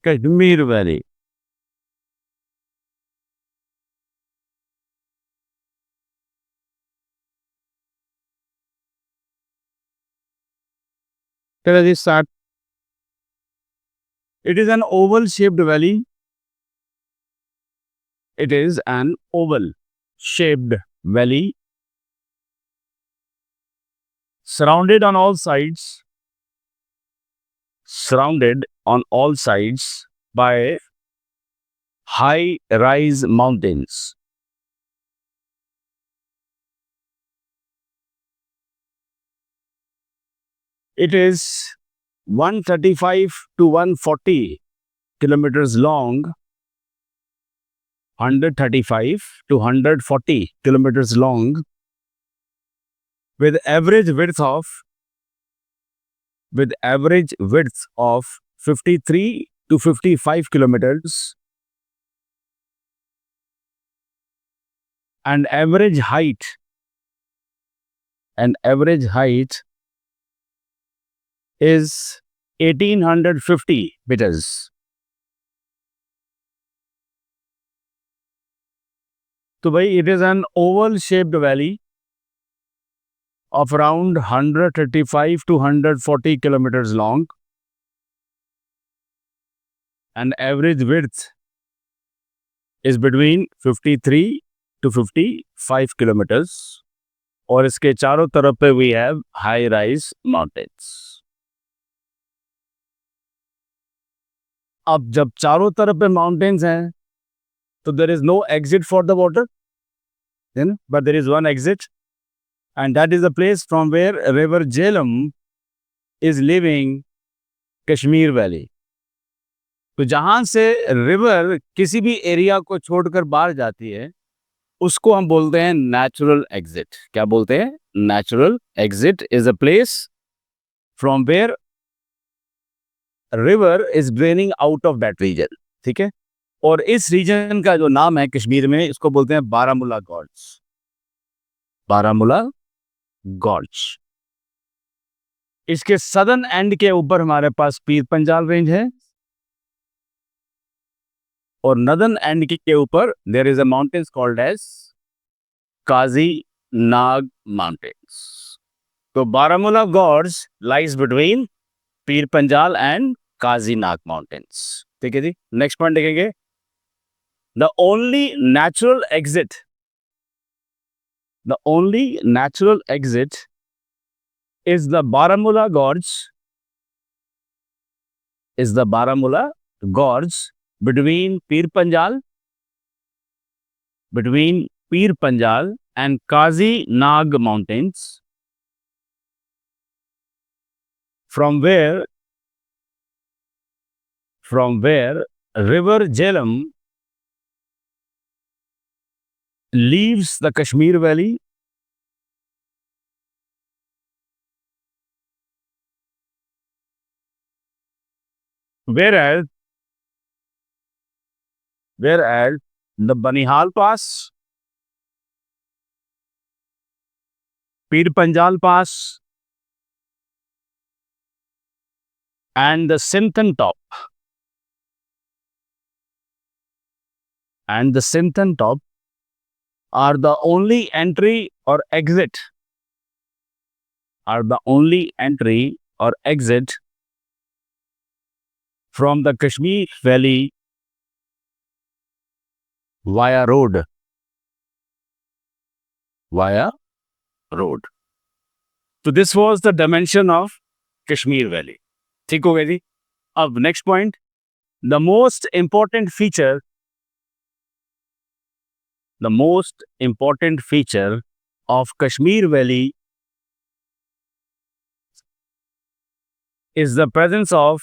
Kashmir Valley. चलो जी start. It is an oval-shaped valley. It is an oval-shaped valley surrounded on all sides by high-rise mountains. It is 135 to 140 kilometers long, 135 to 140 kilometers long, with average width of 53 to 55 kilometers and average height is 1850 meters. So bhai, it is an oval shaped valley of around 135 to 140 kilometers long and average width is between 53 to 55 kilometers. और इसके चारों तरफ पे we have high rise mountains. अब जब चारों तरफ पे mountains हैं तो there is no exit for the water, but there is one exit, and that is the place from where river Jhelum is leaving Kashmir Valley. तो जहां से रिवर किसी भी एरिया को छोड़कर बाहर जाती है उसको हम बोलते हैं नेचुरल एग्जिट. क्या बोलते हैं? Natural exit is a place from where river is draining out of that region. ठीक है. और इस रीजन का जो नाम है कश्मीर में, इसको बोलते हैं बारामूला गॉर्ज. बारामूला गॉर्ज. इसके सदर्न एंड के ऊपर हमारे पास पीर पंजाल रेंज है और नदर्न एंड के ऊपर there is a mountains called as Kazi Nag mountains. तो Baramulla gorge lies between Pir Panjal and Kazi Nag mountains. ठीक है जी. नेक्स्ट पॉइंट देखेंगे. The only natural exit is the Baramulla Gorge between Pir Panjal and Kazi Nag mountains, from where river Jhelum leaves the Kashmir Valley whereas the Banihal Pass, Pir Panjal Pass and the Sintan Top are the only entry or exit from the Kashmir Valley via road. So this was the dimension of Kashmir Valley. ठीक हो गया जी. अब next point, the most important feature of Kashmir Valley is the presence of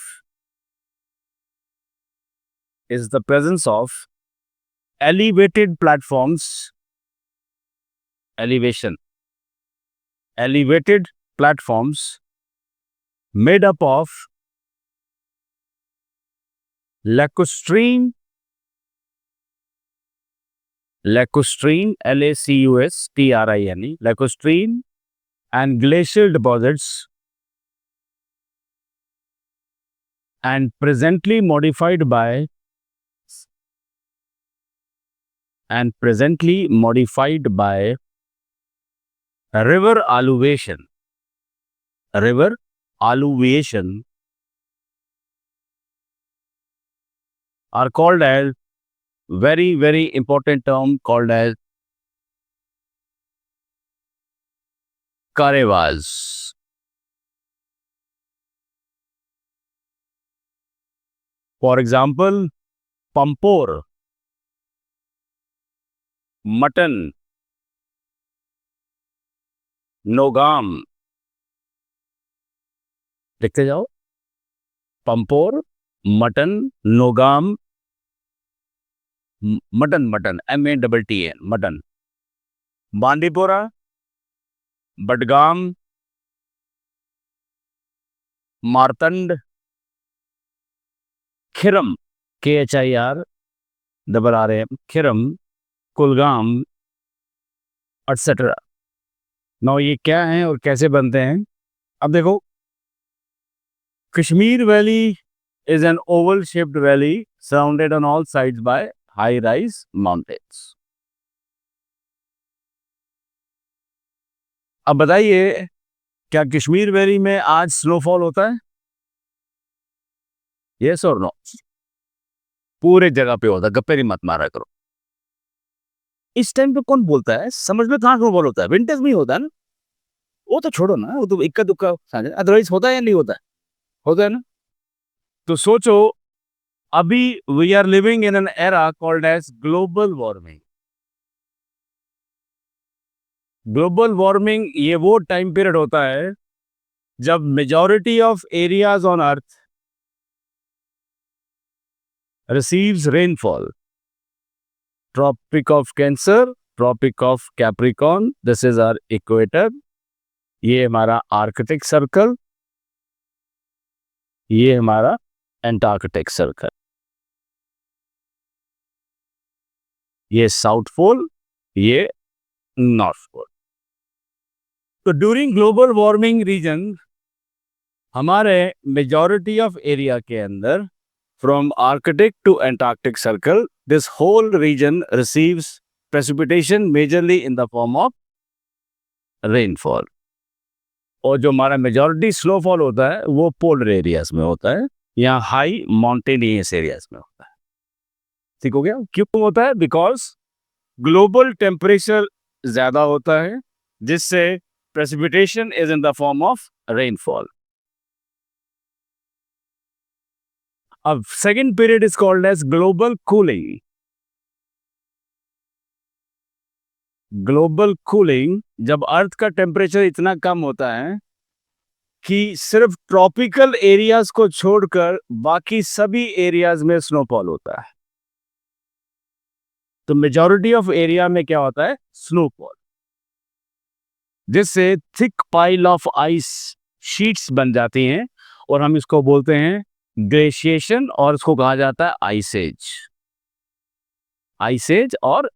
elevated platforms made up of lacustrine, lacustrine and glacial deposits and presently modified by river alluviation. River alluviation are called as very, very important term called as karevas. For example, Pampor, Mutton, Nogam. देखते जाओ, Pampore, Mattan, Nowgam, Mattan, MATTN, Mattan, Bandipora, Budgam, Martand, Khiram, KHIR, Khiram, Kulgam, etcetera. Now ये क्या है और कैसे बनते हैं? अब देखो, Kashmir valley is an oval shaped valley surrounded on all sides by high rise mountains. अब बताइए, क्या कश्मीर वैली में आज स्नोफॉल होता है? यस और नो? पूरे जगह पे होता है, गप्पे नहीं मत मारा करो. इस टाइम पे कौन बोलता है? समझ में कहाँ स्नोफॉल होता है? विंटर्स में ही होता है ना. वो तो छोड़ो ना, वो तो इक्का दुक्का, अदरवाइज होता है या नहीं होता है? होता है ना. तो सोचो, अभी we are living in an era called as global warming. Global warming ये वो टाइम पीरियड होता है जब majority of areas on earth receives rainfall. Tropic of Cancer, Tropic of Capricorn, this is our equator. ये हमारा Arctic circle, ये हमारा Antarctic circle. ये साउथ पोल, ये नॉर्थ पोल. तो ड्यूरिंग ग्लोबल वार्मिंग रीजन हमारे मेजॉरिटी ऑफ एरिया के अंदर from Arctic to Antarctic circle this whole region receives precipitation majorly in the form of rainfall. और जो हमारा मेजॉरिटी स्नोफॉल होता है वो पोलर एरियाज में होता है, यहाँ हाई माउंटेनियस एरियाज में होता है. ठीक हो गया? क्यों होता है? बिकॉज ग्लोबल टेम्परेचर ज्यादा होता है, जिससे precipitation is in the form of rainfall. A second period is called as global cooling. Global cooling, जब अर्थ का टेम्परेचर इतना कम होता है कि सिर्फ ट्रॉपिकल एरियाज को छोड़कर बाकी सभी एरियाज में स्नोफॉल होता है. तो मेजॉरिटी ऑफ एरिया में क्या होता है? स्नोफॉल, जिससे thick pile of ice sheets बन जाती हैं और हम इसको बोलते हैं ग्लेशिएशन, और इसको कहा जाता है आइसेज. आइसेज और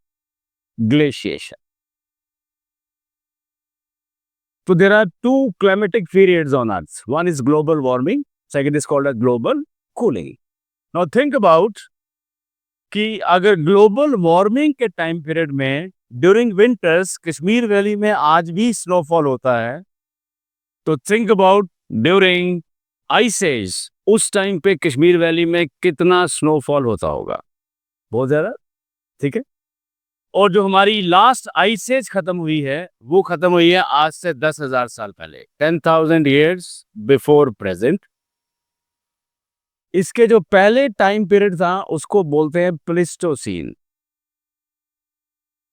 ग्लेशिएशन. तो there are two climatic periods on earth. One is global warming, second is called as global cooling. Now think about कि अगर ग्लोबल वार्मिंग के टाइम पीरियड में ड्यूरिंग विंटर्स कश्मीर वैली में आज भी स्नोफॉल होता है, तो think about during ice age, उस टाइम पे कश्मीर वैली में कितना स्नोफॉल होता होगा. बहुत ज्यादा. ठीक है. और जो हमारी लास्ट आइस एज खत्म हुई है वो खत्म हुई है आज से 10,000 साल पहले, 10,000 years बिफोर प्रेजेंट. इसके जो पहले टाइम पीरियड था उसको बोलते हैं प्लिस्टोसीन.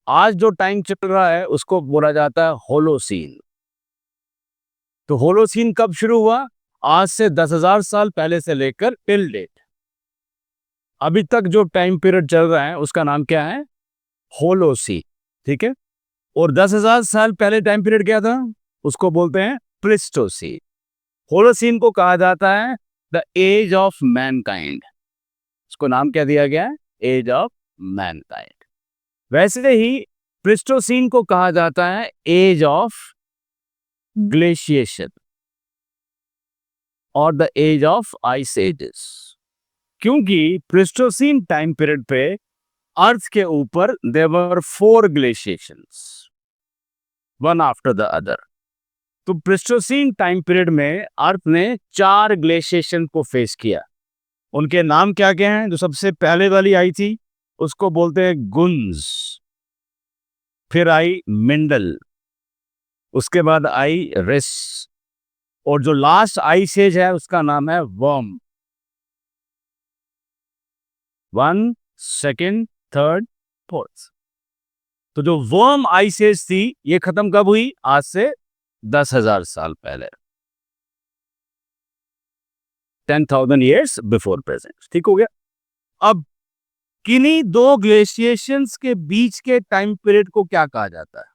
आज जो टाइम चल रहा है उसको बोला जाता है होलोसीन. तो होलोसीन कब शुरू हुआ? आज से 10,000 साल पहले से लेकर टिल डेट अभी तक जो टाइम पीरियड चल रहा है उसका नाम क्या है? होलोसीन. ठीक है. और 10,000 साल पहले टाइम पीरियड क्या था? उसको बोलते हैं प्लिस्टोसीन. होलोसीन को कहा जाता है द एज ऑफ मैनकाइंड. उसको नाम क्या दिया गया है? Age of mankind. वैसे ही प्लिस्टोसीन को कहा जाता है एज ऑफ ग्लेशिएशन. और the age of ice ages, क्योंकि प्लेस्टोसीन टाइम पीरियड पे अर्थ के ऊपर there were 4 glaciations, one after the other. तो प्लेस्टोसीन टाइम पीरियड में अर्थ ने 4 ग्लेशिएशन को फेस किया। उनके नाम क्या क्या हैं? जो सबसे पहले वाली आई थी उसको बोलते हैं गुन्स, फिर आई मिंडल, उसके बाद आई रिस, और जो लास्ट आइस एज है उसका नाम है वर्म। 1, 2, 3, 4। तो जो वर्म आइस एज थी ये खत्म कब हुई? आज से 10,000 साल पहले, 10,000 years बिफोर प्रेजेंट। ठीक हो गया। अब किन्हीं 2 ग्लेशिएशंस के बीच के टाइम पीरियड को क्या कहा जाता है?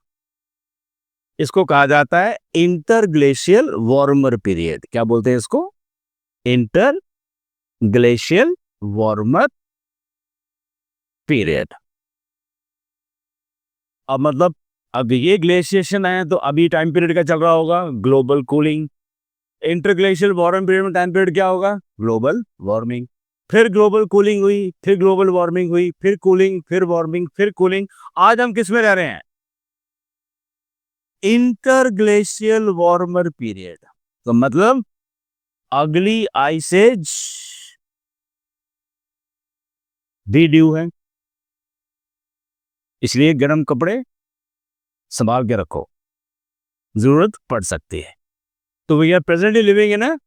इसको कहा जाता है इंटर ग्लेशियल वार्मर पीरियड। क्या बोलते हैं इसको? Inter glacial warmer period. अब मतलब अब ये ग्लेशिएशन है तो अभी टाइम पीरियड क्या चल रहा होगा? Global cooling. Interglacial warming period में टाइम पीरियड क्या होगा? Global warming. फिर ग्लोबल कूलिंग हुई, फिर ग्लोबल वार्मिंग हुई, फिर कूलिंग, फिर वार्मिंग, फिर कूलिंग। आज हम किस में रह रहे हैं? Interglacial warmer period. तो मतलब अगली आइस एज भी ड्यू है, इसलिए गर्म कपड़े संभाल के रखो, जरूरत पड़ सकती है। तो we are presently living in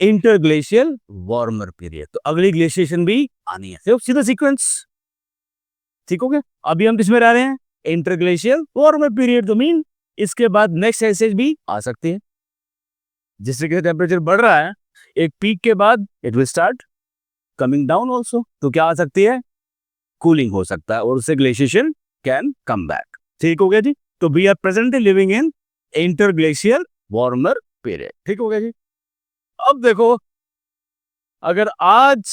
interglacial warmer period. तो अगली ग्लेशिएशन भी आनी है, तो सीधा सीक्वेंस। ठीक हो गया। अभी हम किसमें रह रहे हैं? Interglacial warmer period. तो मीन इसके बाद नेक्स्ट आइस भी आ सकती है। जिस तरीके से टेम्परेचर बढ़ रहा है, एक पीक के बाद it will start coming down also. तो क्या आ सकती है? कूलिंग हो सकता है और उससे ग्लेशिएशन कैन कम बैक। ठीक हो गया जी। तो we are presently living in interglacial warmer period. ठीक हो गया जी। अब देखो, अगर आज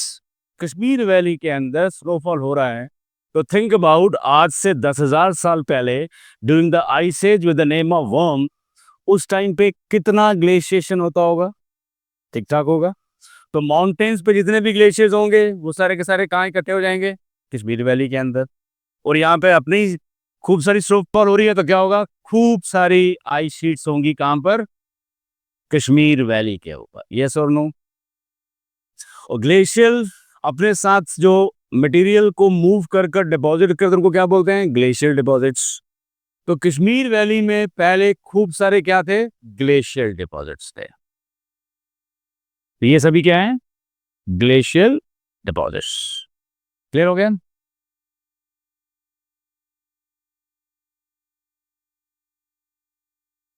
कश्मीर वैली के अंदर स्नोफॉल हो रहा है तो थिंक अबाउट आज से 10,000 साल पहले during the ice age with the name of Wurm, उस टाइम पे कितना ग्लेशिएशन होता होगा? ठीक ठाक होगा। तो माउंटेन्स पे जितने भी ग्लेशियर्स होंगे वो सारे के सारे कहाँ इकट्ठे हो जाएंगे? कश्मीर वैली के अंदर। और यहाँ पे अपनी खूब सारी स्नोफॉल हो रही है तो क्या होगा? खूब सारी आइस शीट्स होंगी। कहाँ पर? कश्मीर वैली के ऊपर। यस और नो? और ग्लेशियर अपने साथ जो मटेरियल को मूव कर कर डिपॉजिट करते हैं उनको क्या बोलते हैं? Glacier deposits. तो कश्मीर वैली में पहले खूब सारे क्या थे? ग्लेशियर डिपॉजिट्स थे। तो ये सभी क्या है? Glacier deposits. क्लियर हो गया?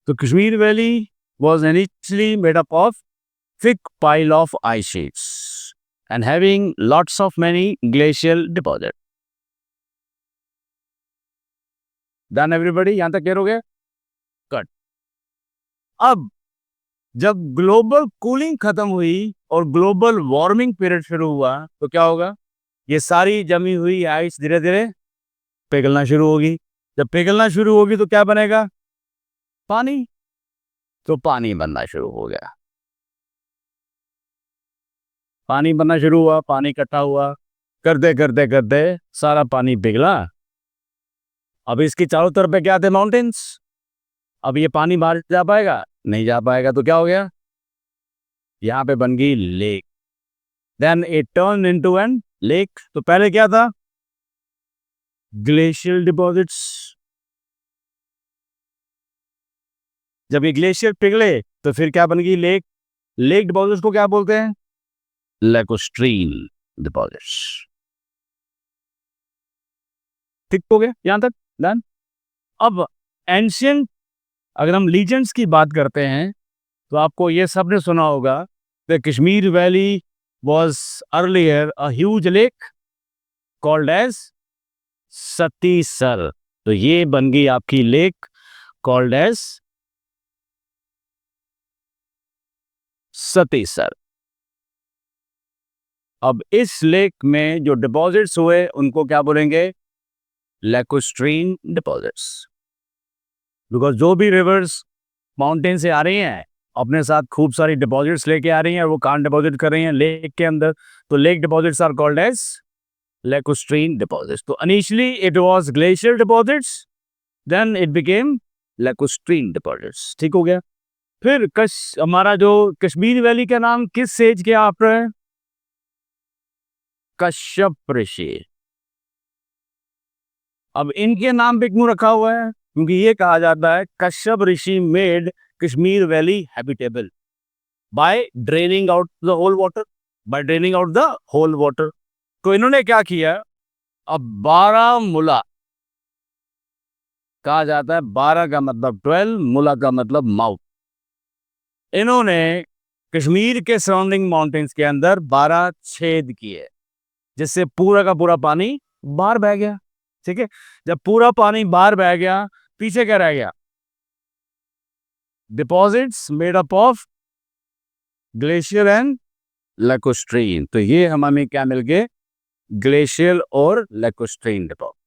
तो Kashmir valley was initially made up of thick pile of ice sheets and having lots of many glacial deposits. Done everybody? यहां तक क्लियर हो गया? कट। अब जब ग्लोबल कूलिंग खत्म हुई और ग्लोबल वार्मिंग पीरियड शुरू हुआ तो क्या होगा? ये सारी जमी हुई आइस धीरे धीरे पिघलना शुरू होगी। जब पिघलना शुरू होगी तो क्या बनेगा? पानी। तो पानी बनना शुरू हो गया। पानी बनना शुरू हुआ, पानी इकट्ठा हुआ, करते करते करते सारा पानी पिघला। अब इसके चारों तरफ पे क्या थे? माउंटेन्स। अब ये पानी बाहर जा पाएगा? नहीं जा पाएगा। तो क्या हो गया? यहाँ पे बन गई lake. Then it turn into an lake. तो पहले क्या था? Glacial deposits. जब ये ग्लेशियर पिघले तो फिर क्या बन गई? लेक। लेक डिपॉजिट्स को क्या बोलते हैं? Lacustrine deposits. ठीक हो गया यहां तक? डन। अब एंशियंट, अगर हम लीजेंड्स की बात करते हैं तो आपको ये सबने सुना होगा कि Kashmir valley was earlier a huge lake called as सतीसर। तो ये बन गई आपकी लेक called as सतीसर। अब इस लेक में जो डिपॉजिट्स हुए उनको क्या बोलेंगे? Lacustrine deposits. बिकॉज जो भी रिवर्स माउंटेन से आ रही हैं अपने साथ खूब सारी डिपॉजिट्स लेके आ रही हैं और वो कहाँ डिपॉजिट कर रही हैं, लेक के अंदर। तो lake deposits are called as lacustrine deposits. तो initially it was glacier deposits, then it became lacustrine deposits. ठीक हो गया। फिर हमारा जो कश्मीर वैली का नाम किस सेज के आफ्टर है? कश्यप ऋषि। अब इनके नाम पे क्यों रखा हुआ है? क्योंकि ये कहा जाता है Kashyap Rishi made Kashmir valley habitable by draining out the whole water, by draining out the whole water. तो इन्होंने क्या किया? अब 12 मुला, कहा जाता है 12 का मतलब 12, मुला का मतलब माउथ। इन्होंने कश्मीर के सराउंडिंग माउंटेन्स के अंदर 12 छेद किए, जिससे पूरा का पूरा पानी बाहर बह गया। ठीक है। जब पूरा पानी बाहर बह गया, पीछे क्या रह गया? Deposits made up of glacier and lacustrine. तो ये हमें क्या मिल गए? ग्लेशियल और लैकोस्ट्रीन डिपॉजिट।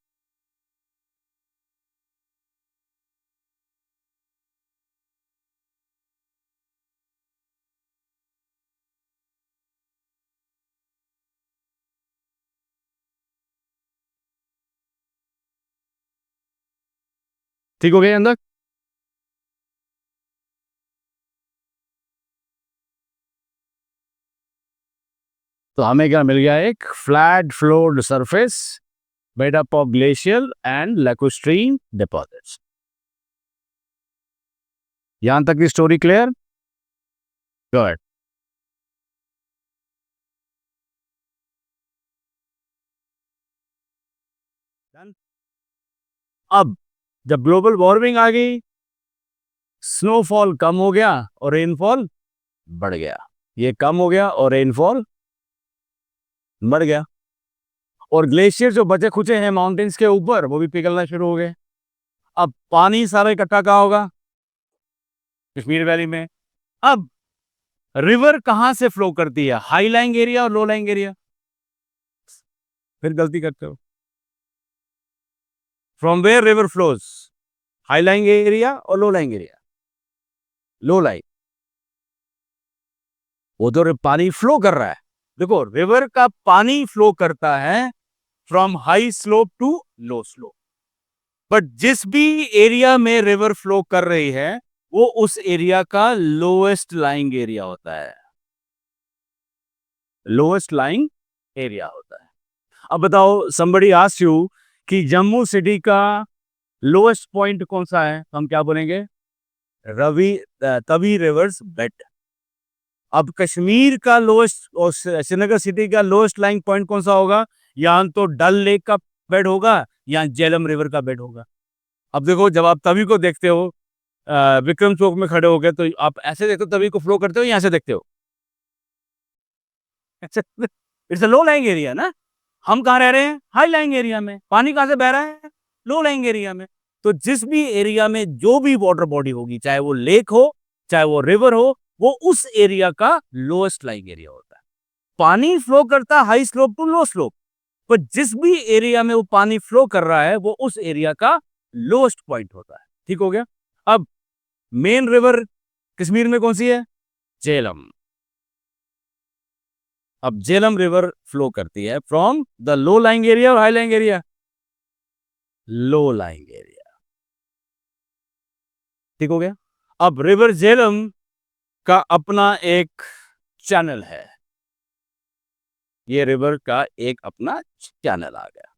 ठीक हो गया अंदर? तो हमें क्या मिल गया? एक flat floored surface made up of glacial and lacustrine deposits. यहां तक की स्टोरी क्लियर? गुड। अब जब ग्लोबल वार्मिंग आ गई, स्नोफॉल कम हो गया और रेनफॉल बढ़ गया। ये कम हो गया और रेनफॉल बढ़ गया। और ग्लेशियर जो बचे खुचे हैं माउंटेन्स के ऊपर, वो भी पिघलना शुरू हो गए। अब पानी सारा इकट्ठा कहाँ होगा? कश्मीर वैली में। अब रिवर कहां से फ्लो करती है? हाई लाइंग एरिया और लो लाइंग एरिया? फिर गलती करते हो। From where river flows? High lying area और low lying area? Low lying. वो तो पानी फ्लो कर रहा है। देखो, रिवर का पानी फ्लो करता है from high slope to low slope. But जिस भी एरिया में रिवर फ्लो कर रही है, वो उस एरिया का लोएस्ट लाइंग एरिया होता है। लोएस्ट लाइंग एरिया होता है। अब बताओ, somebody asks you कि जम्मू सिटी का लोएस्ट पॉइंट कौन सा है? तो हम क्या बोलेंगे? Ravi Tawi rivers bed. अब कश्मीर का लोएस्ट और श्रीनगर सिटी का लोएस्ट लाइंग पॉइंट कौन सा होगा? या तो डल लेक का बेड होगा या झेलम रिवर का बेड होगा। अब देखो, जब आप तवी को देखते हो विक्रम चौक में खड़े हो गए, तो आप ऐसे देखते हो तवी को फ्लो करते हो या ऐसे देखते हो? It's a low lying area ना। हम कहाँ रह रहे हैं? हाई लाइंग एरिया में। पानी कहाँ से बह रहा है? लो लाइंग एरिया में। तो जिस भी एरिया में जो भी वाटर बॉडी होगी, चाहे वो लेक हो, चाहे वो रिवर हो, वो उस एरिया का लोएस्ट लाइंग एरिया होता है। पानी फ्लो करता है high slope to low slope, पर जिस भी एरिया में वो पानी फ्लो कर रहा है, वो उस एरिया का लोएस्ट पॉइंट होता है। ठीक हो गया। अब मेन रिवर कश्मीर में कौन सी है? झेलम। अब झेलम रिवर फ्लो करती है from the low lying area और high lying area? Low lying area. ठीक हो गया। अब रिवर झेलम का अपना एक चैनल है। ये रिवर का एक अपना चैनल आ गया।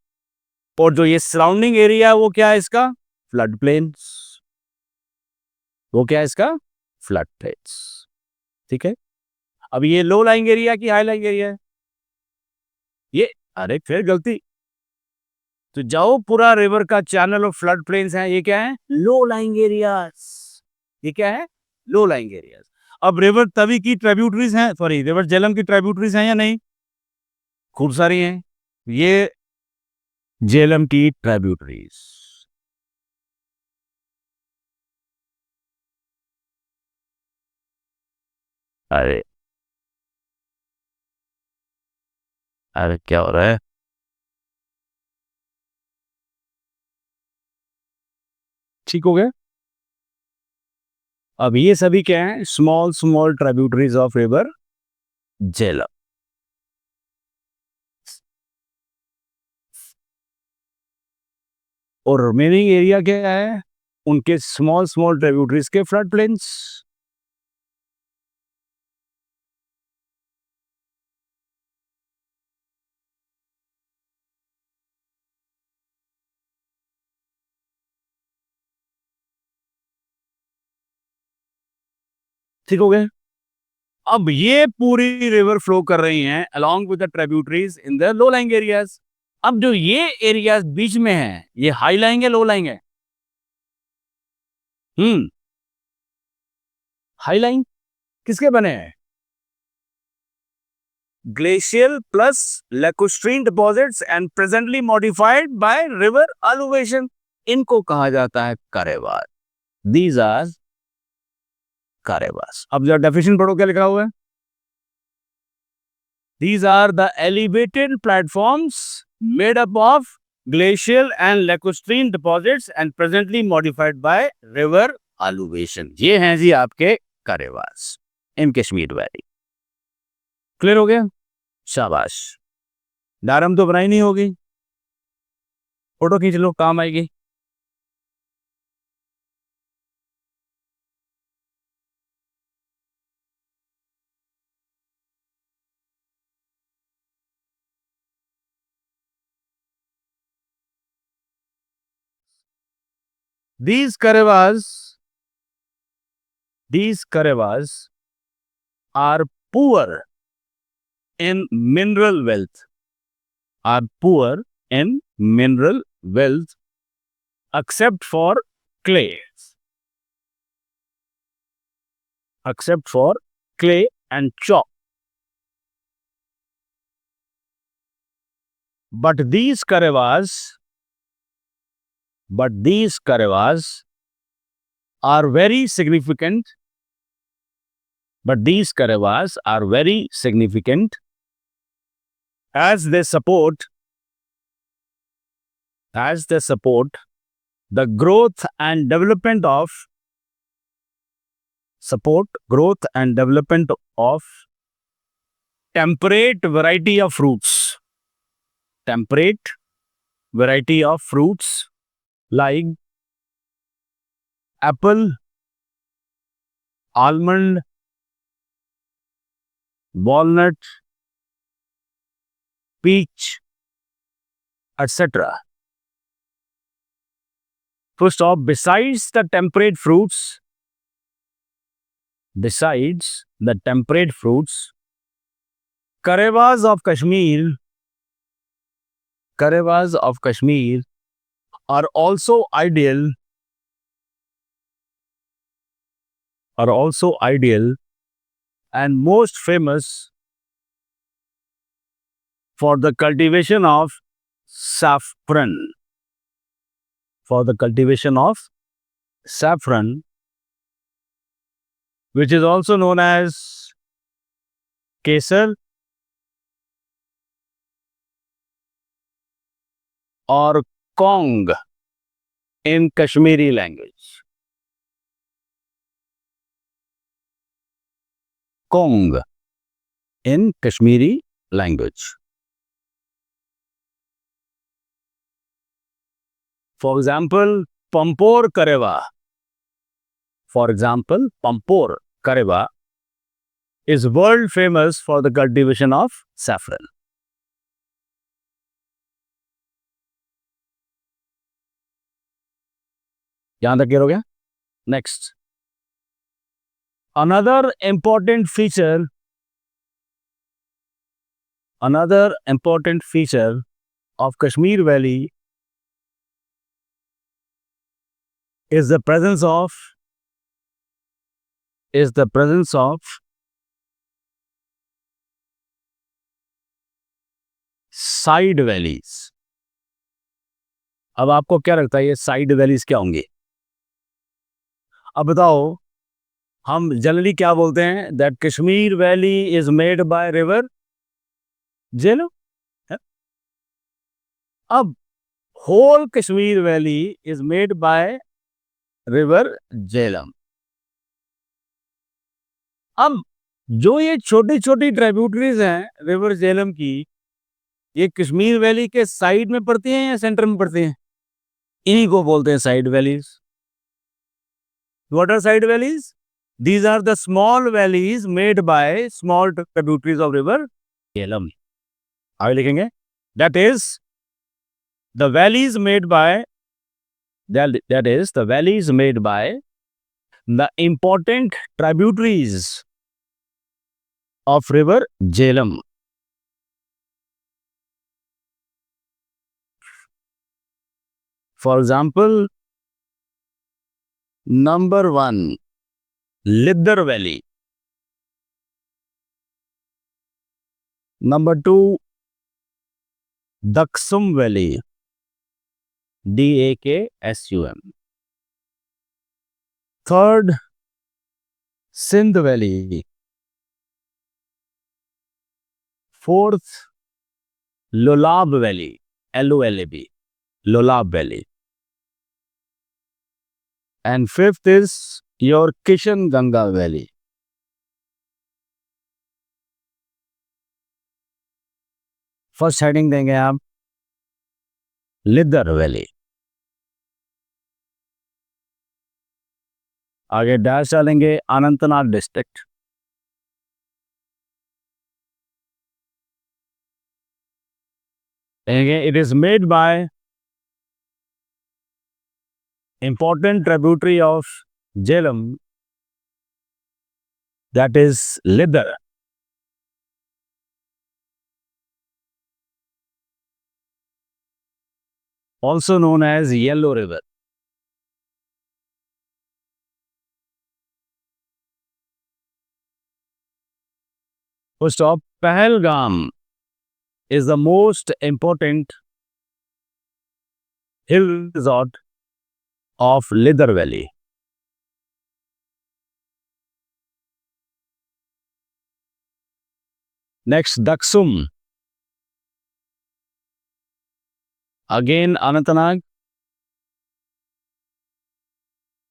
और जो ये सराउंडिंग एरिया है, वो क्या है इसका? Flood plains. वो क्या है इसका? Flood plains. ठीक है। अब ये लो लाइंग एरिया की हाई लाइंग एरिया है? ये, अरे फिर गलती। तो जाओ, पूरा रिवर का चैनल और फ्लड प्लेन्स है, ये क्या है? Low lying areas. ये क्या है? Low lying areas. अब रिवर तवी की ट्रिब्यूटरीज हैं, सॉरी, रिवर झेलम की ट्रिब्यूटरीज हैं या नहीं? खूब सारी हैं। ये झेलम की ट्रिब्यूटरीज। अरे, अरे क्या हो रहा है? ठीक हो गया। अब ये सभी क्या है? Small small tributaries of river Jhelum. और रिमेनिंग एरिया क्या है? उनके स्मॉल स्मॉल ट्रिब्यूटरीज के फ्लड प्लेन्स। ठीक हो गए? अब ये पूरी रिवर फ्लो कर रही हैं along with the tributaries in the low lying areas. अब जो ये एरियाज बीच में है, ये हाई लाइंग है, लो लाइंग है? हाई लाइंग किसके बने हैं? Glacial plus lacustrine deposits and presently modified by river alluviation. इनको कहा जाता है करेवास। These are करेवास। अब जरा डेफिनेशन पढ़ो, क्या लिखा हुआ है? These are the elevated platforms made up of glacial and lacustrine deposits and presently modified by river alluvation. ये हैं जी आपके करेवास इन कश्मीर वैली। क्लियर हो गया? शाबाश। डायग्राम तो बनाई नहीं होगी, फोटो खींच लो, काम आएगी। These karevas are poor in mineral wealth, are poor in mineral wealth except for clay, except for clay and chalk. But these karevas are very significant. But these karevas are very significant as they support the growth and development of temperate variety of fruits. Temperate variety of fruits like apple, almond, walnut, peach, etc. First off, besides the temperate fruits, karevas of Kashmir are also ideal and most famous for the cultivation of saffron. Which is also known as kesar or kong in Kashmiri language. Kong in Kashmiri language. For example, Pampor Kareva is world famous for the cultivation of saffron. यहाँ तक clear हो गया? Next. Another important feature of Kashmir Valley is the presence of side valleys. अब आपको क्या लगता है ये साइड वैलीज क्या होंगे? अब बताओ, हम जनरली क्या बोलते हैं? That Kashmir valley is made by river Jhelum. अब whole Kashmir valley is made by river Jhelum. अब जो ये छोटी छोटी ट्राइब्यूटरीज हैं रिवर झेलम की, ये कश्मीर वैली के साइड में पड़ती हैं या सेंटर में पड़ती हैं? इन्हीं को बोलते हैं side valleys. What are side valleys? These are the small valleys made by small tributaries of river Jhelum. आगे लिखेंगे, that is the valleys made by the important tributaries of river Jhelum. For example, number 1, Lidder Valley. Number 2, Daksum Valley. Daksum. Third, Sindh Valley. Fourth, Lolab Valley. Lolab. Lolab Valley. And fifth is your Kishan Ganga Valley. First heading देंगे आप Lidder valley, आगे dash डालेंगे Anantnag district, देंगे it is made bye important tributary of Jhelum, that is Lidder. Also known as Yellow River. First off, Pahalgam is the most important hill resort of Lidder Valley. Next, Daksum. Again, Anantnag.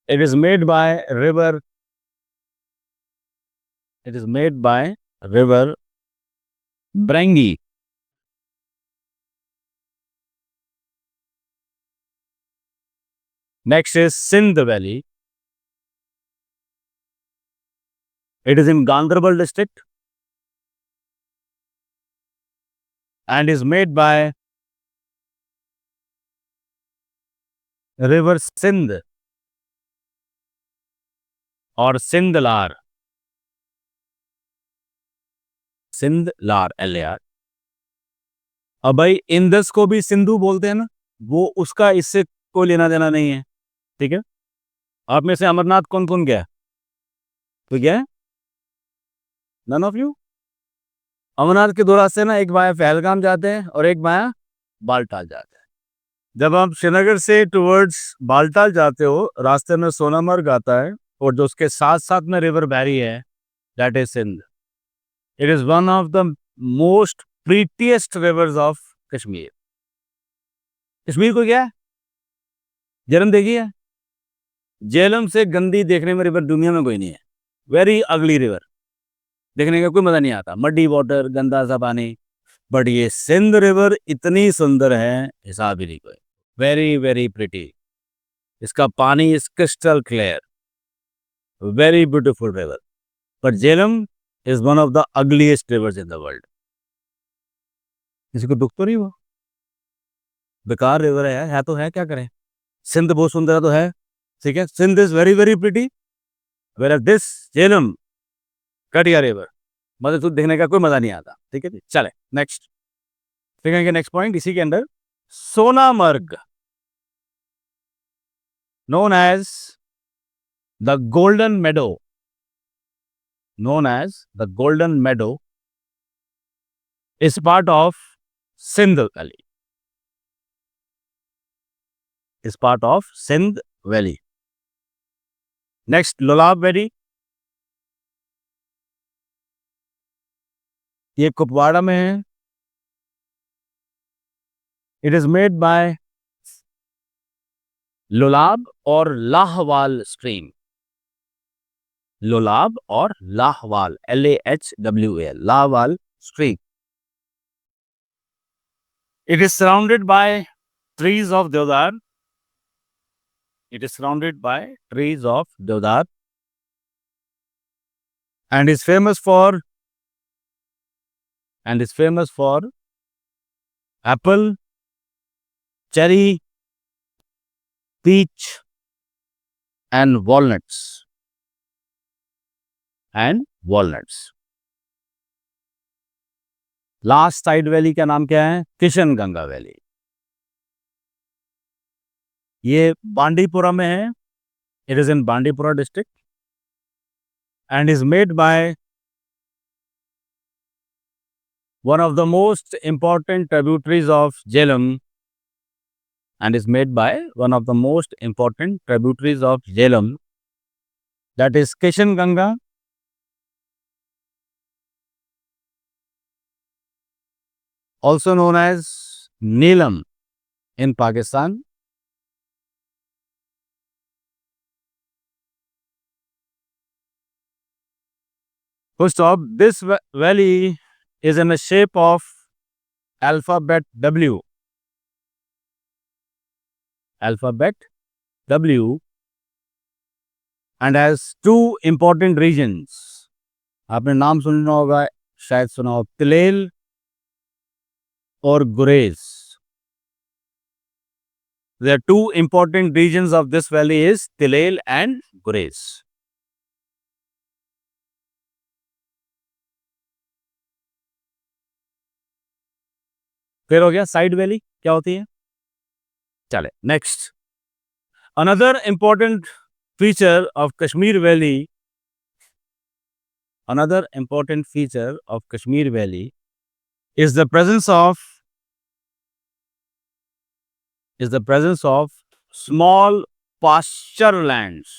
It is made by river. It is made by river Brangi. Next is Sindh Valley. It is in Ganderbal district and is made by river Sindh or Sindhlar. Sindhlar, LAR. अब भाई Indus को भी सिंधु बोलते हैं ना, वो उसका इससे कोई लेना देना नहीं है, ठीक है। आप में से अमरनाथ कौन कौन गया? तो क्या है? None of you. अमरनाथ के दो रास्ते ना, एक वाया पहलगाम जाते हैं और एक वाया बालटाल जाते हैं। जब आप श्रीनगर से टुवर्ड्स बालटाल जाते हो, रास्ते में सोनामर्ग आता है और जो उसके साथ साथ में रिवर बैरी है, that is Sindh. It is one of the most prettiest rivers of Kashmir. Kashmir को क्या है? झेलम देखी है? झेलम से गंदी देखने में रिवर दुनिया में कोई नहीं है। वेरी अगली रिवर, देखने का कोई मजा नहीं आता, मड्डी वाटर, गंदा सा पानी। बट ये सिंध रिवर इतनी सुंदर है, हिसाब ही नहीं कोई। वेरी वेरी प्रिटी, इसका पानी is crystal clear, very beautiful river. But Jhelum is one of the ugliest reverse in the world. किसी को दुख तो नहीं हुआ? बेकार रिवर है यार, है तो है, क्या करें। सिंध बहुत सुंदर तो है, ठीक है। Sindh is very very pretty, where this Jhelum कटिया रिवर, मतलब तो देखने का कोई मजा नहीं आता, ठीक है जी। चले नेक्स्ट देखेंगे, नेक्स्ट पॉइंट इसी के अंदर, Sonamarg, known as the Golden Meadow, known as the Golden Meadow, is part of Sindh Valley. Is part of Sindh Valley. Next, Lolab Valley. ये कुपवाड़ा में है। It is made by Lolab और लाहवाल स्ट्रीम। लोलाब और लाहवाल, LAHWAL, लाहवाल streak. It is surrounded by trees of deodar. It is surrounded by trees of deodar and is famous for apple, cherry, peach and walnuts. Last side valley का नाम क्या है? Kishanganga valley. ये बांडीपुरा में है. It is in Bandipora district and is made by one of the most important tributaries of Jhelum, that is Kishanganga, also known as Neelam in Pakistan. First off, this valley is in the shape of alphabet W. And has two important regions. आपने नाम सुना होगा, शायद सुना हो, तिलेल और गुरेज. There are two important regions of this valley is Tilel and Gurez. फिर हो गया साइड वैली क्या होती है. चले next. Another important feature of Kashmir Valley is the presence of small pasture lands.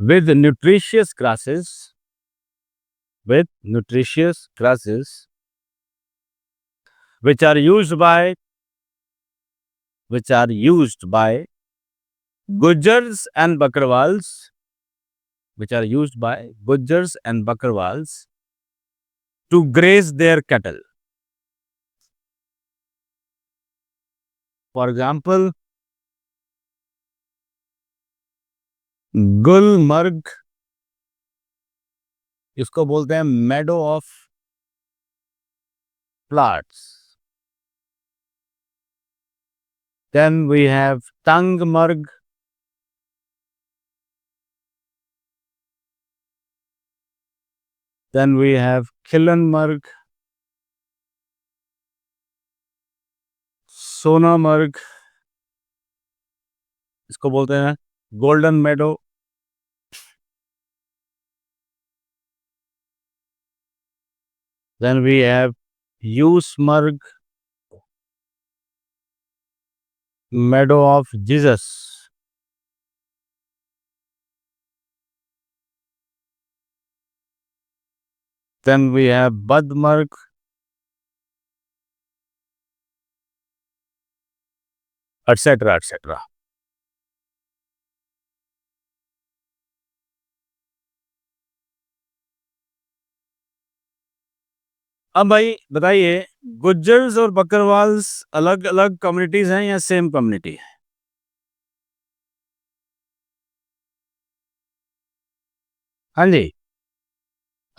With nutritious grasses, which are used by Gujars and Bakarwals, to graze their cattle. For example, Gulmarg, इसको बोलते हैं meadow of flowers. Then we have Tangmarg. Then we have Killenmarg, Sonamarg, इसको बोलते हैं Golden Meadow. Then we have Usemarg, Meadow of Jesus. Then we have Badmarg, etc. अब भाई बताइए, गुज्जर्स और बकरवाल्स अलग अलग कम्युनिटीज हैं या सेम कम्युनिटी है? हाँ जी,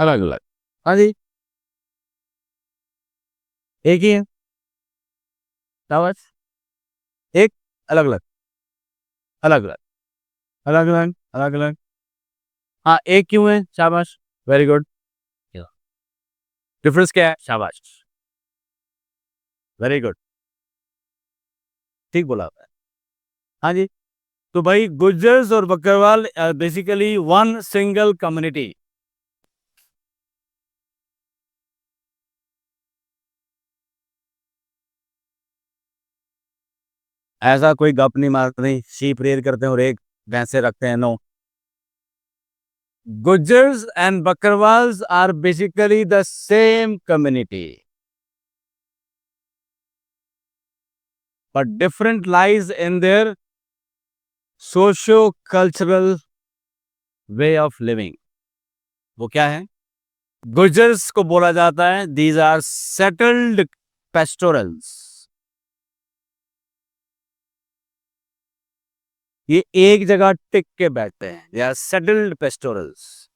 अलग अलग. हाँ जी, एक ही है. शाबाश. एक अलग अलग. हाँ, एक क्यों है? शाबाश, वेरी गुड. डिफरेंस क्या है? शाबाश, वेरी गुड, ठीक बोला आपने. हाँ जी, तो भाई गुज्जर्स और Bakarwal basically one single community. ऐसा कोई गप नहीं मारते नहीं, शीप रेयर करते हैं और एक भैंसे रखते हैं. No, Gujars and Bakarwals are basically the same community. but different lies in their socio-cultural way of living. वो क्या है? गुर्जर्स को बोला जाता है these are settled pastorals. ये एक जगह टिक के बैठते हैं. They are settled pastorals.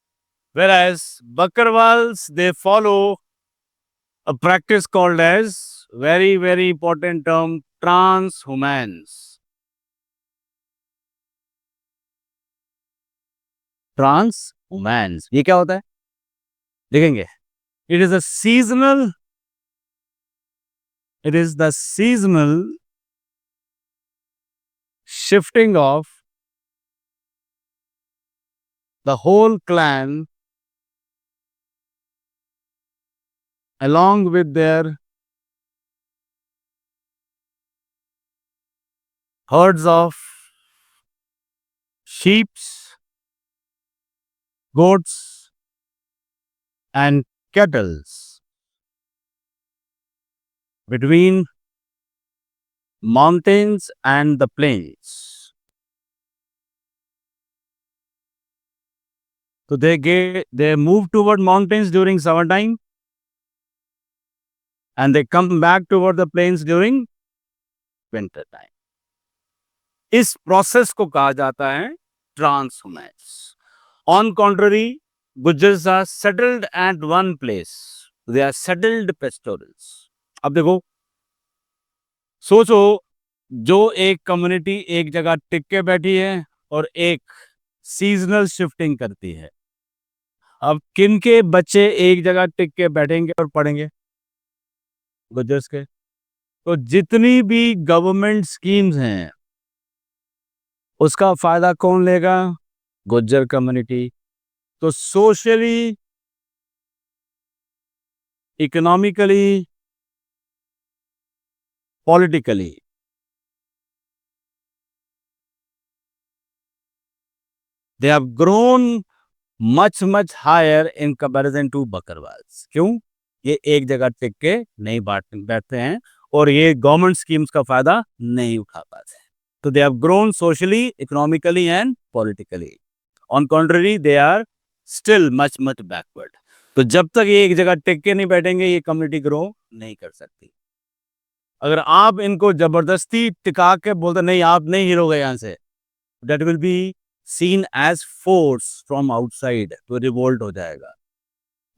Whereas Bakarwals, they follow a practice called as, very, very important term, transhumance. Transhumance. ये क्या होता है? देखेंगे. It is the seasonal shifting of the whole clan along with their herds of sheep, goats, and cattle between mountains and the plains. So they move toward mountains during summertime and they come back toward the plains during winter time. इस process को कहा जाता है ट्रांसहुमेंस. On contrary, Gujars are settled at one place. They are settled pastorals. अब देखो, सोचो, जो एक कम्युनिटी एक जगह टिक के बैठी है और एक सीजनल शिफ्टिंग करती है. अब किनके बच्चे एक जगह टिक के बैठेंगे और पढ़ेंगे? गुजर्स के. तो जितनी भी गवर्नमेंट स्कीम्स हैं उसका फायदा कौन लेगा? गुज्जर कम्युनिटी. तो socially, economically, politically they have grown much higher in comparison to Bakarwals. क्यों? ये एक जगह टिक के नहीं बैठते हैं और ये गवर्नमेंट स्कीम्स का फायदा नहीं उठा पाते. तो they have grown socially, economically and politically. On contrary, they are still much backward. तो जब तक ये एक जगह टिक के नहीं बैठेंगे ये कम्युनिटी ग्रो नहीं कर सकती. अगर आप इनको जबरदस्ती टिका के बोलते नहीं आप नहीं हिलोगे यहां से, that will be seen as force from outside, तो रिवोल्ट हो जाएगा.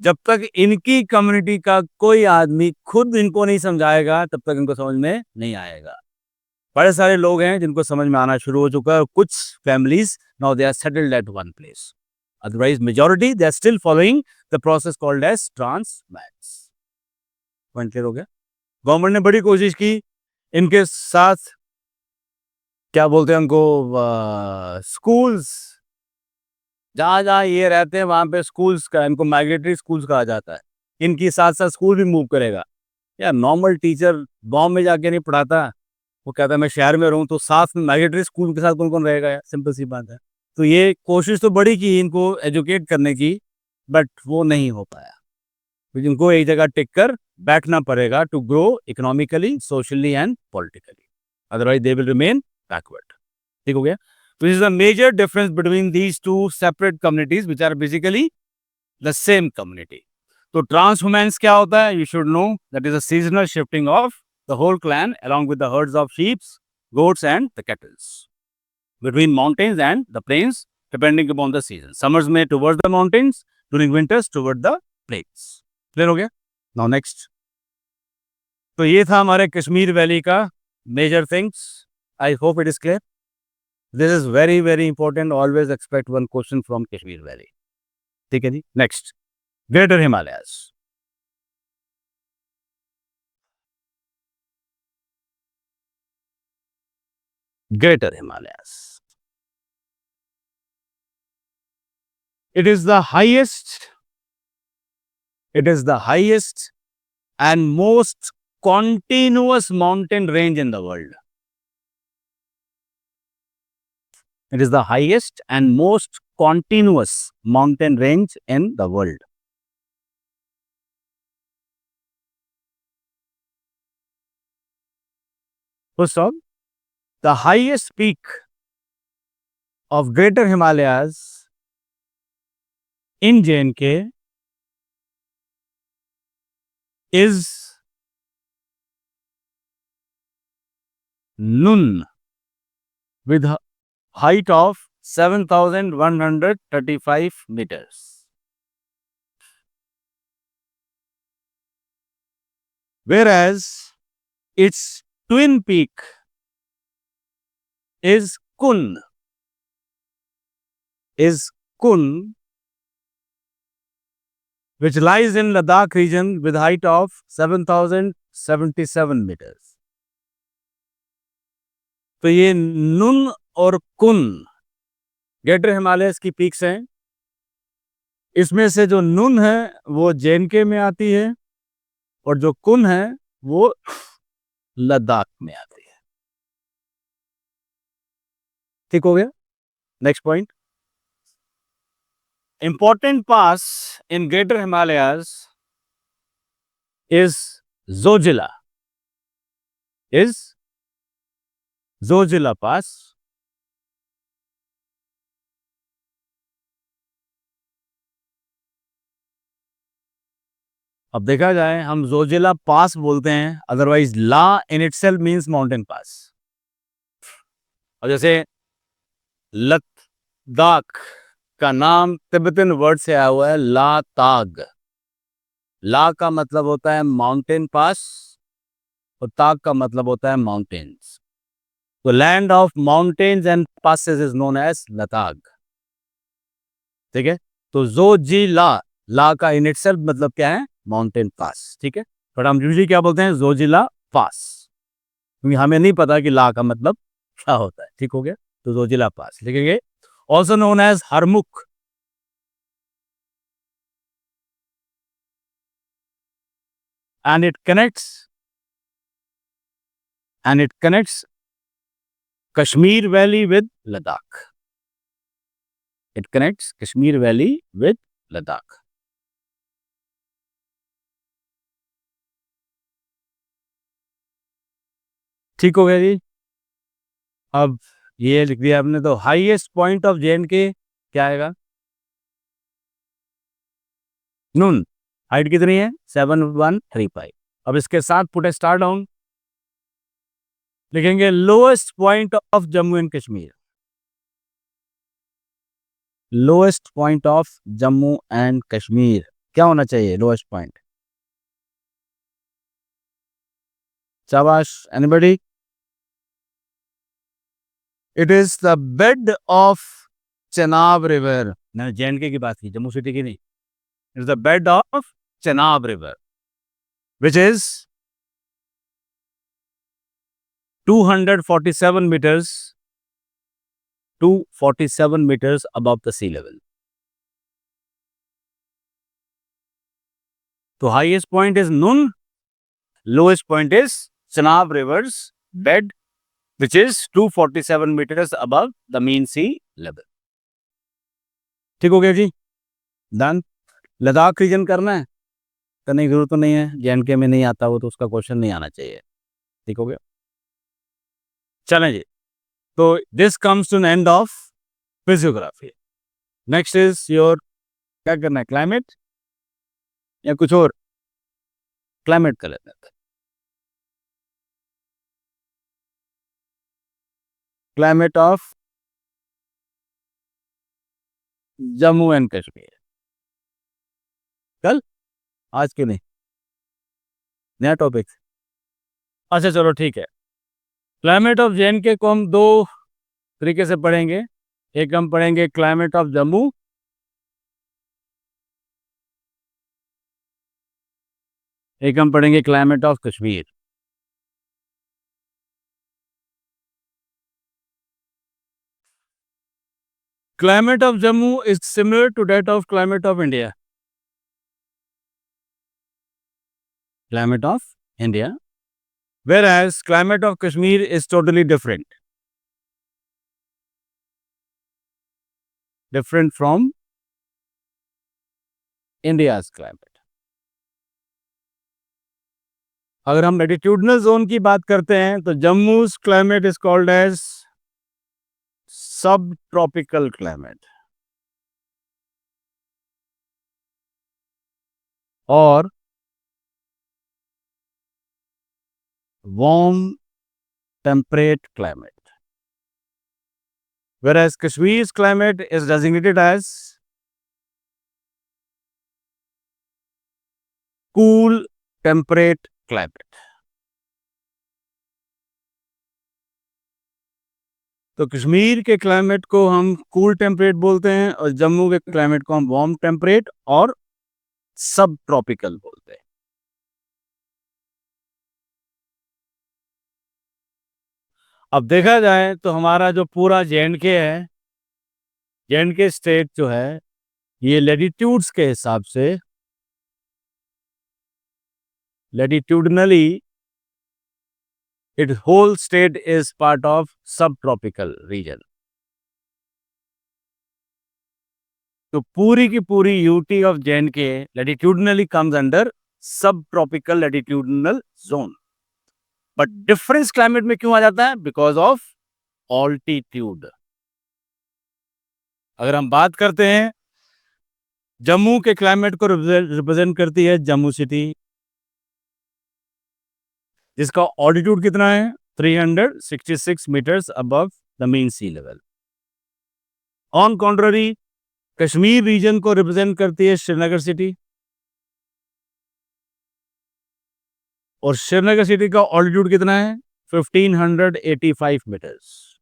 जब तक इनकी कम्युनिटी का कोई आदमी खुद इनको नहीं समझाएगा तब तक इनको समझ में नहीं आएगा. बड़े सारे लोग हैं जिनको समझ में आना शुरू हो चुका है. कुछ families now they are settled at one place. Otherwise majority they are still following the process called as transhumance. Point clear हो गया? गवर्नमेंट ने बड़ी कोशिश की इनके साथ, क्या बोलते हैं उनको, स्कूल्स, जहां जहां ये रहते हैं वहां पे स्कूल्स का, इनको माइग्रेटरी स्कूल्स कहा जाता है. इनकी साथ साथ स्कूल भी मूव करेगा. यार नॉर्मल टीचर गांव में जाके नहीं पढ़ाता, वो कहता है मैं शहर में रहूं, तो साथ में माइग्रेटरी स्कूल के साथ कौन कौन रहेगा यार? सिंपल सी बात है. तो ये कोशिश तो बड़ी की इनको एजुकेट करने की, बट वो नहीं हो पाया. इनको एक जगह टिक कर बैठना पड़ेगा to grow economically, socially and politically. Otherwise they will remain backward. ठीक हो गया? तो this is the major difference between these two separate communities which are basically the same community. तो ट्रांसहुमेंस क्या होता है? You should know that is a seasonal shifting of the whole clan along with the herds of sheep, goats and the cattle between mountains and the plains depending upon the season. Summers में towards the mountains, during winters toward the plains. Clear हो गया? Now next. तो ये था हमारे Kashmir valley का major things. I hope it is clear. This is very important. Always expect one question from Kashmir Valley. ठीक है जी? Next. Greater Himalayas. Greater Himalayas. It is the highest and most continuous mountain range in the world. It is the highest and most continuous mountain range in the world. Full stop. The highest peak of Greater Himalayas in J&K is Nun, with a height of 7,135 meters. Whereas its twin peak is Kun, which lies in Ladakh region with height of 7,077 meters. तो ये नुन और कुन greater Himalayas की peaks हैं। इसमें से जो नुन है वो J&K में आती है और जो कुन है वो लद्दाख में आती है। ठीक हो गया? Next point, important pass in greater Himalayas is Zojila pass. अब देखा जाए, हम जोजिला पास बोलते हैं, अदरवाइज ला in itself means mountain pass. और जैसे लद्दाख का नाम तिब्बतन वर्ड से आया हुआ है ला ताग। ला का मतलब होता है माउंटेन पास और ताग का मतलब होता है माउंटेन्स। तो land of mountains and passes is known as Ladakh. ठीक है, तो जोजिला, ला का इन इटसेल्फ मतलब क्या है? Mountain pass. ठीक है, बट हम यूजुअली क्या बोलते हैं? जोजिला पास, क्योंकि हमें नहीं पता कि ला का मतलब क्या होता है। ठीक हो गया, तो जोजिला पास लिखेंगे। Also known as Harmukh, and it connects Kashmir Valley with Ladakh. It connects Kashmir Valley with Ladakh. ठीक हो गया जी। अब ये लिख दिया आपने, तो हाईएस्ट पॉइंट ऑफ J&K क्या आएगा? नून। हाइट कितनी है? 7135। अब इसके साथ पुट स्टार डाउन लिखेंगे। Lowest point of Jammu and Kashmir, lowest point of Jammu and Kashmir क्या होना चाहिए? Lowest point. शाबाश, anybody? It is the bed of Chenab river. मैंने J&K की बात की, जम्मू सिटी की नहीं। It is the bed of Chenab river which is 247 meters above the sea level. So highest point is Nun, lowest point is Chenab River's bed, which is 247 meters above the mean sea level. ठीक हो गया जी, done. Ladakh reason करना है, करने की जरूरत तो नहीं है, J&K में नहीं आता वो, तो उसका क्वेश्चन नहीं आना चाहिए। ठीक हो गया, चलें जी। तो this comes to an end of physiography. Next is your, क्या करना है? क्लाइमेट या कुछ और? क्लाइमेट कर लेते हैं। Climate of Jammu and Kashmir कल, आज क्यों नहीं? नया टॉपिक। अच्छा चलो ठीक है। क्लाइमेट ऑफ J&K को हम दो तरीके से पढ़ेंगे। एक हम पढ़ेंगे क्लाइमेट ऑफ जम्मू, एक हम पढ़ेंगे climate of Kashmir. Climate of Jammu is similar to that of climate of India. Climate of India, whereas climate of Kashmir is totally different. Different from India's climate. अगर हम लैटिट्यूडनल जोन की बात करते हैं तो Jammu climate is called as sub tropical climate, और warm temperate climate, whereas Kashmir's climate is designated as cool temperate climate. तो कश्मीर के क्लाइमेट को हम कूल टेम्परेट बोलते हैं और जम्मू के क्लाइमेट को हम वार्म टेम्परेट और सब ट्रॉपिकल बोलते हैं। अब देखा जाए तो हमारा जो पूरा जे.एंड.के है, जे.एंड.के स्टेट जो है, ये लैटिट्यूड्स के हिसाब से latitudinally it whole state is part of sub tropical region. तो पूरी की पूरी UT of J and K latitudinally comes under sub tropical latitudinal zone. But difference climate में क्यों आ जाता है? Because of altitude. अगर हम बात करते हैं जम्मू के क्लाइमेट को रिप्रेजेंट करती है जम्मू सिटी, जिसका ऑल्टीट्यूड कितना है? 366 meters above the mean sea level. On contrary Kashmir region को रिप्रेजेंट करती है श्रीनगर सिटी, और श्रीनगर सिटी का ऑल्टीट्यूड कितना है? 1585 मीटर्स,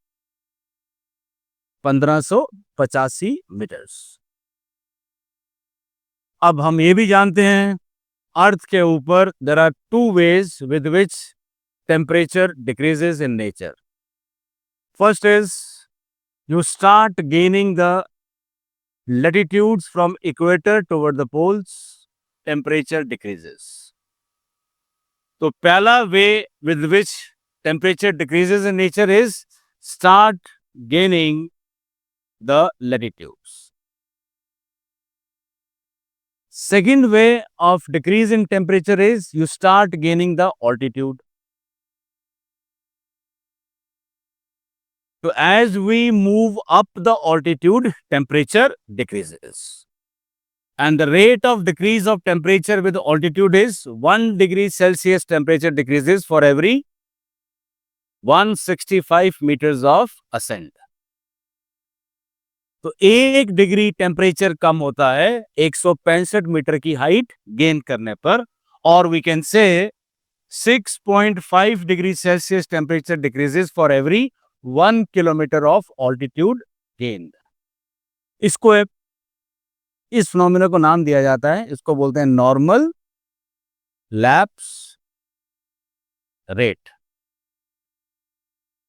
1585 मीटर्स। अब हम ये भी जानते हैं अर्थ के ऊपर there are two ways with which temperature decreases in nature. First is you start gaining the latitudes from equator toward the poles, temperature decreases. तो पहला वे with which temperature decreases in nature is start gaining the latitudes. Second way of decrease in temperature is you start gaining the altitude. So as we move up the altitude, temperature decreases. And the rate of decrease of temperature with altitude is 1 degree Celsius temperature decreases for every 165 meters of ascent. तो 1 degree temperature कम होता है 165 metre की height gain करने पर, और we can say 6.5 degree Celsius temperature decreases for every 1 kilometer of altitude gain. इसको इस phenomena को नाम दिया जाता है, इसको बोलते हैं normal lapse rate.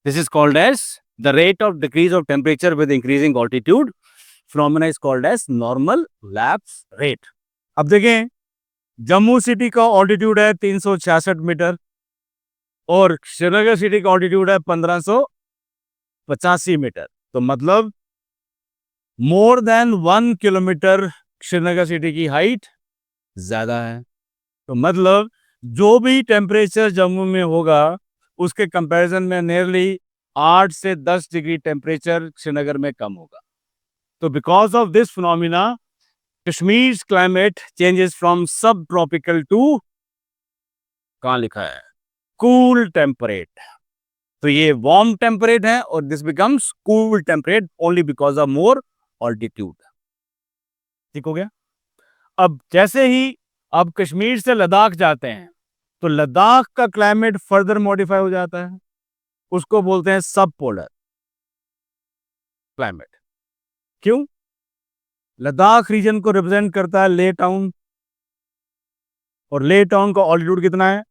This is called as the rate of decrease of temperature with increasing altitude. Phenomena is called as normal lapse rate. अब देखें, जम्मू सिटी का ऑल्टीट्यूड है 366 मीटर और श्रीनगर सिटी का ऑल्टीट्यूड है 1585 मीटर। तो मतलब more than 1 kilometre Srinagar city की हाइट ज्यादा है। तो मतलब जो भी टेम्परेचर जम्मू में होगा उसके कंपैरिजन में नियरली 8 से 10 डिग्री टेम्परेचर श्रीनगर में कम होगा। तो because of this phenomena Kashmir climate changes from सब ट्रॉपिकल टू, कहां लिखा है, कूल टेम्परेट। तो ये वार्म टेम्परेट है और this becomes cool temperate only because of more altitude. ठीक हो गया। अब जैसे ही आप कश्मीर से लद्दाख जाते हैं तो लद्दाख का क्लाइमेट फर्दर मॉडिफाई हो जाता है, उसको बोलते हैं सब पोलर क्लाइमेट। क्यों? लद्दाख रीजन को रिप्रेजेंट करता है ले टाउन, और ले टाउन का ऑल्टीट्यूड कितना है?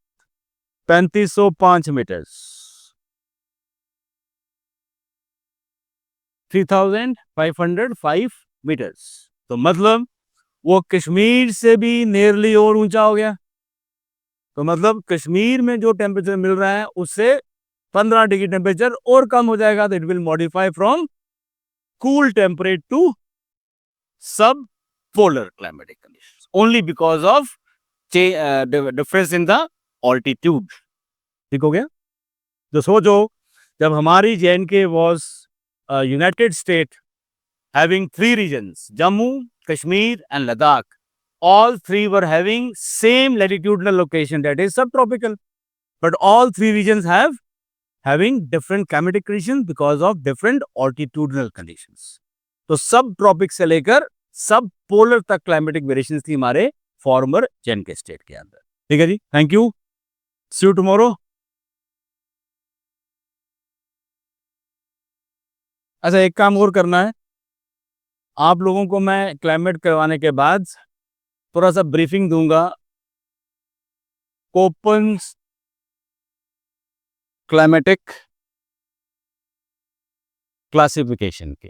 3505 मीटर्स, 3505 मीटर्स। तो मतलब वो कश्मीर से भी नियरली और ऊंचा हो गया। तो मतलब कश्मीर में जो टेम्परेचर मिल रहा है उससे 15 डिग्री टेम्परेचर और कम हो जाएगा। तो it will modify from cool temperate to sub polar climatic conditions only because of difference in the altitude. ठीक हो गया? तो सोचो, जब हमारी JNK was united state having 3 regions, Jammu, Kashmir and Ladakh. All 3 were having same latitudinal location, that is subtropical. But all 3 regions having different climatic conditions because of different altitudinal conditions. तो सब tropic से लेकर सब polar तक climatic variations थी हमारे farmer JNK state के अंदर। ठीक है जी, thank you, see you tomorrow. अच्छा, एक काम और करना है, आप लोगों को मैं क्लाइमेट करवाने के बाद थोड़ा सा ब्रीफिंग दूंगा कोपन्स क्लाइमेटिक क्लासिफिकेशन के,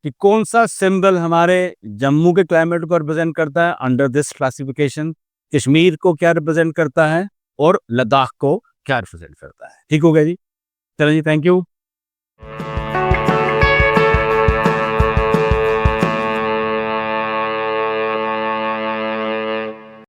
कि कौन सा सिंबल हमारे जम्मू के क्लाइमेट को रिप्रेजेंट करता है अंडर दिस क्लासिफिकेशन, कश्मीर को क्या रिप्रेजेंट करता है और लद्दाख को क्या रिप्रेजेंट करता है। ठीक हो गया जी, चलो जी, थैंक यू।